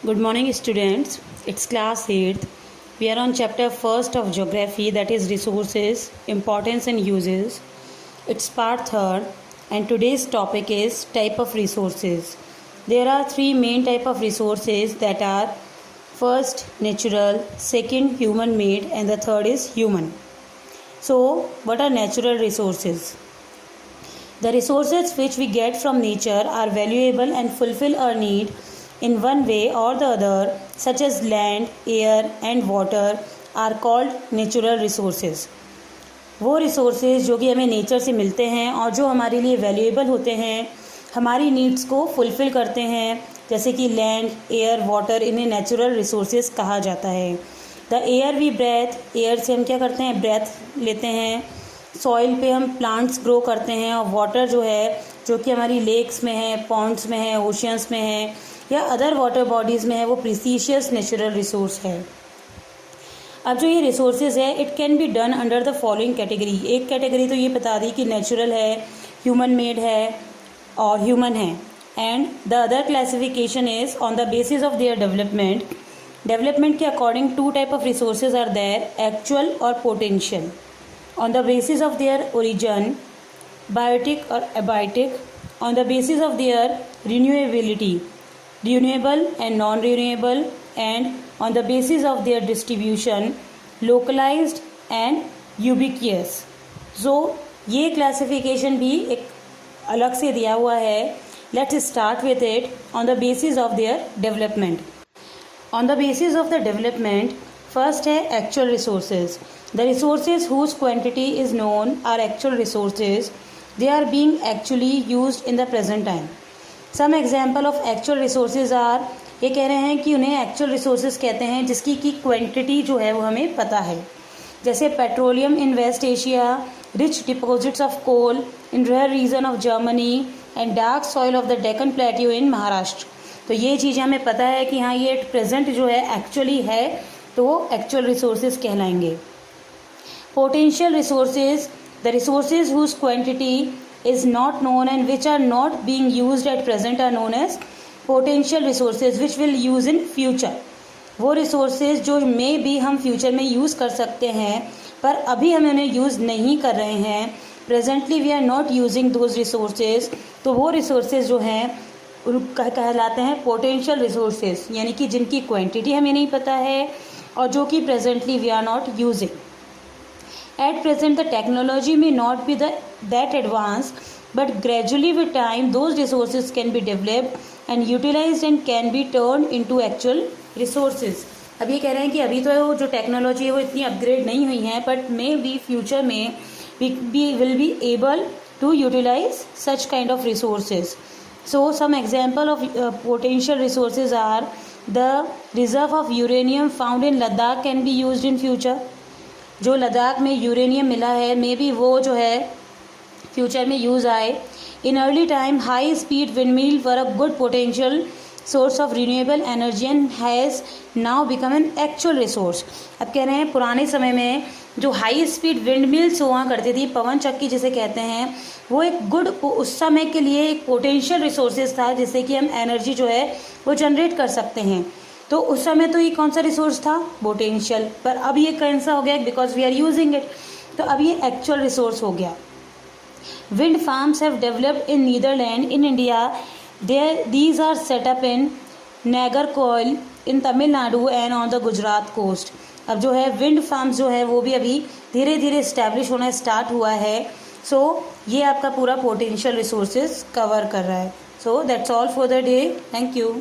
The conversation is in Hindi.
Good morning, students. It's class 8th. We are on chapter 1st of geography, that is resources, importance and uses. It's part 3rd, and today's topic is type of resources. There are three main type of resources, that are first natural, second human made, and the third is human. So what are natural resources? The resources which we get from nature are valuable and fulfill our need in one way or the other, such as land, air and water are called natural resources. वो रिसोर्सेज जो कि हमें नेचर से मिलते हैं और जो हमारे लिए वैल्यूएबल होते हैं, हमारी नीड्स को फुलफ़िल करते हैं, जैसे कि लैंड, एयर, वाटर, इन्हें नेचुरल रिसोर्सेज कहा जाता है. The air we breathe, air से हम क्या करते हैं, ब्रेथ लेते हैं. सॉइल पे हम प्लांट्स ग्रो करते हैं. और वाटर जो है, जो कि हमारी लेक्स में है, पॉन्ड्स में है, ओशियंस में है या अदर वाटर बॉडीज़ में है, वो प्रीसिशियस नेचुरल रिसोर्स है. अब जो ये रिसोर्सेज है, it can be done under the following category. एक कैटेगरी तो ये बता दी कि नेचुरल है, ह्यूमन मेड है और ह्यूमन है. And the other classification is on the basis of their development. Development के according to type of resources are there, actual और potential. On the basis of their origin, biotic or abiotic, on the basis of their renewability, renewable and non-renewable, and on the basis of their distribution, localized and ubiquitous. So ये classification भी एक अलग से दिया हुआ है. Let's start with it on the basis of their development. On the basis of the development, first है actual resources. The resources whose quantity is known are actual resources. They are being actually used in the present time. Some example of actual resources are, ये कह रहे हैं कि उन्हें actual resources कहते हैं जिसकी की quantity जो है वो हमें पता है. जैसे petroleum in west Asia, rich deposits of coal in Ruhr region of Germany and dark soil of the Deccan plateau in Maharashtra. तो ये चीज़ें हमें पता है कि हाँ ये प्रेजेंट जो है एक्चुअली है, तो वो एक्चुअल रिसोर्सेज कहलाएंगे. Potential resources, the resources whose quantity is not known and which are not being used at present are known as potential resources which will use in future. वो resources जो may be हम future में use कर सकते हैं, पर अभी हम उन्हें use नहीं कर रहे हैं. Presently we are not using those resources. तो वो resources जो हैं कहलाते हैं potential resources, यानी कि जिनकी quantity हमें नहीं पता है और जो कि presently we are not using. At present, the technology may not be that advanced, but gradually with time, those resources can be developed and utilized and can be turned into actual resources. अब ये कह रहे हैं कि अभी तो जो टेक्नोलॉजी है वो इतनी अपग्रेड नहीं हुई है, बट मे बी फ्यूचर में will be able to utilize such kind of resources. So some example of potential resources are the reserve of uranium found in Ladakh can be used in future. जो लद्दाख में यूरेनियम मिला है, मे बी वो जो है फ्यूचर में यूज़ आए. In early time high speed windmill were a good potential source of renewable energy and has now become an actual resource. अब कह रहे हैं पुराने समय में जो हाई स्पीड विंडमिल्स हुआ करती थी, पवन चक्की जिसे कहते हैं, वो एक गुड उस समय के लिए एक पोटेंशियल रिसोर्सेज था जिससे कि हम एनर्जी जो है वो जनरेट कर सकते हैं. तो उस समय तो ये कौन सा रिसोर्स था, पोटेंशियल, पर अब ये कैसा हो गया, because we are using it, तो अब ये एक्चुअल रिसोर्स हो गया. Wind farms have developed in Netherland. In India these are set up in Nagercoil in Tamil Nadu and on the Gujarat coast. अब जो है विंड फार्म्स जो है वो भी अभी धीरे धीरे इस्टेब्लिश होना स्टार्ट हुआ है. सो ये आपका पूरा पोटेंशियल रिसोर्सेज कवर कर रहा है. So that's all for the day. Thank you.